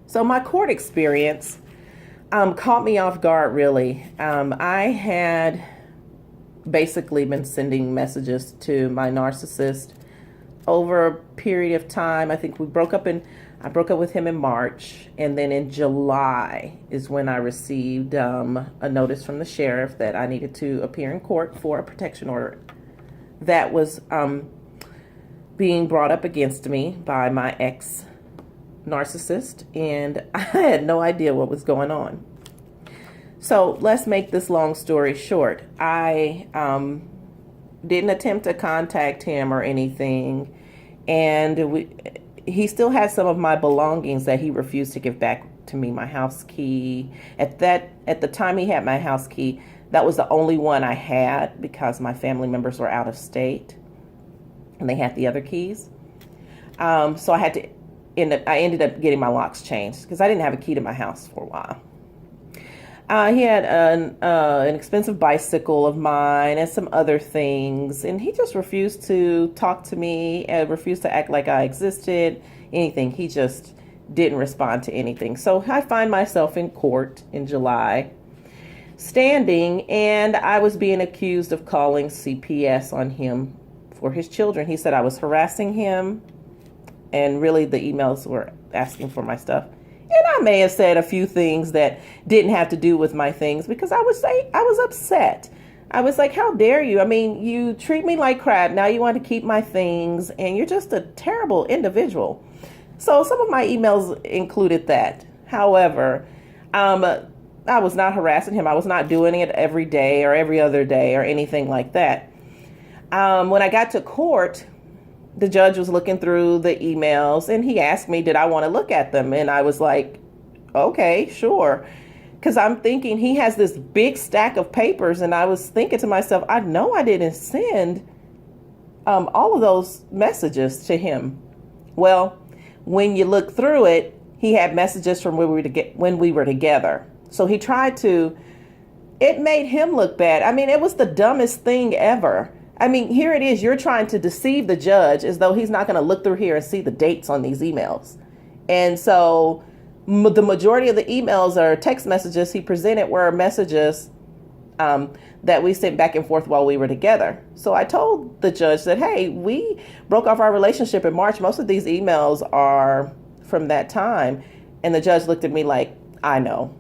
So my court experience caught me off guard, really. I had basically been sending messages to my narcissist over a period of time. I think I broke up with him in March, and then in July is when I received a notice from the sheriff that I needed to appear in court for a protection order that was being brought up against me by my ex narcissist, and I had no idea what was going on. So let's make this long story short. I didn't attempt to contact him or anything, and he still had some of my belongings that he refused to give back to me. My house key. At the time he had my house key, that was the only one I had because my family members were out of state, and they had the other keys. So I ended up getting my locks changed because I didn't have a key to my house for a while. He had an expensive bicycle of mine and some other things, and he just refused to talk to me and refused to act like I existed, anything. He just didn't respond to anything. So I find myself in court in July, standing, and I was being accused of calling CPS on him for his children. He said I was harassing him, and really the emails were asking for my stuff. And I may have said a few things that didn't have to do with my things because I was upset. I was like, how dare you? I mean, you treat me like crap. Now you want to keep my things, and you're just a terrible individual. So some of my emails included that. However, I was not harassing him. I was not doing it every day or every other day or anything like that. When I got to court, the judge was looking through the emails, and he asked me, did I want to look at them? And I was like, okay, sure. Because I'm thinking he has this big stack of papers, and I was thinking to myself, I know I didn't send all of those messages to him. Well, when you look through it, he had messages from when we were together. So he tried to, it made him look bad. I mean, it was the dumbest thing ever. I mean, here it is. You're trying to deceive the judge as though he's not going to look through here and see the dates on these emails. And so the majority of the emails or text messages he presented were messages that we sent back and forth while we were together. So I told the judge that, hey, we broke off our relationship in March. Most of these emails are from that time. And the judge looked at me like, I know.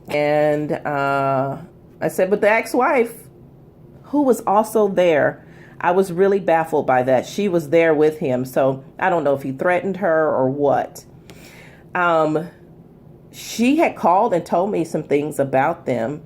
And I said, but the ex-wife, who was also there, I was really baffled by that. She was there with him. So I don't know if he threatened her or what. She had called and told me some things about them.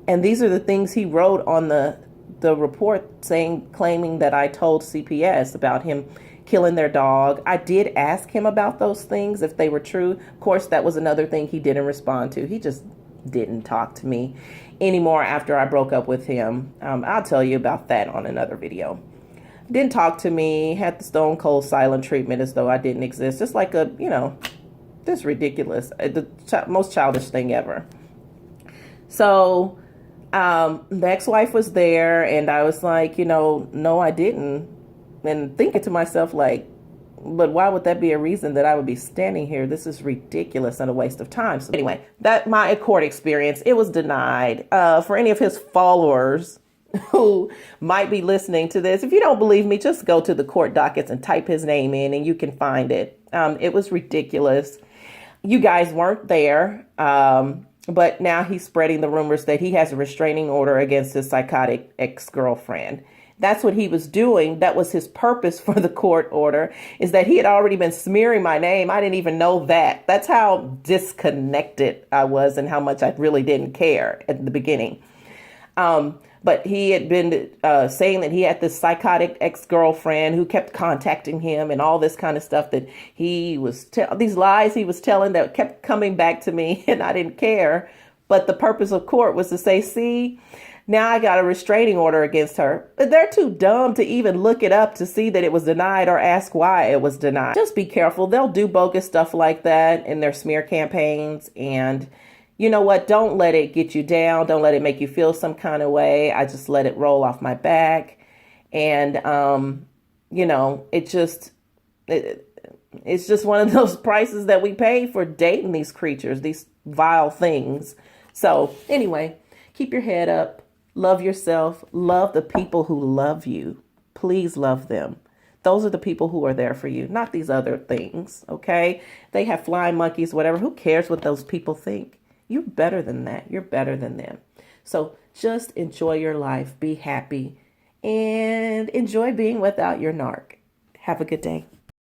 And these are the things he wrote on the report claiming that I told CPS about him killing their dog. I did ask him about those things, if they were true. Of course, that was another thing he didn't respond to. He just didn't talk to me anymore after I broke up with him. I'll tell you about that on another video. Didn't talk to me, had the stone cold silent treatment as though I didn't exist. Just like this ridiculous, the most childish thing ever. So the ex-wife was there, and I was like, no, I didn't. And thinking to myself, like, but why would that be a reason that I would be standing here? This is ridiculous and a waste of time. So anyway, that my court experience, it was denied. For any of his followers who might be listening to this, if you don't believe me, just go to the court dockets and type his name in and you can find it. It was ridiculous. You guys weren't there. But now he's spreading the rumors that he has a restraining order against his psychotic ex-girlfriend. That's what he was doing. That was his purpose for the court order, is that he had already been smearing my name. I didn't even know that. That's how disconnected I was and how much I really didn't care at the beginning. But he had been saying that he had this psychotic ex-girlfriend who kept contacting him and all this kind of stuff that he was, these lies he was telling that kept coming back to me, and I didn't care. But the purpose of court was to say, see, now I got a restraining order against her. They're too dumb to even look it up to see that it was denied or ask why it was denied. Just be careful. They'll do bogus stuff like that in their smear campaigns. And you know what? Don't let it get you down. Don't let it make you feel some kind of way. I just let it roll off my back. And, It's just one of those prices that we pay for dating these creatures, these vile things. So anyway, keep your head up. Love yourself. Love the people who love you. Please love them. Those are the people who are there for you, not these other things, okay? They have flying monkeys, whatever. Who cares what those people think? You're better than that. You're better than them. So just enjoy your life. Be happy. And enjoy being without your narc. Have a good day.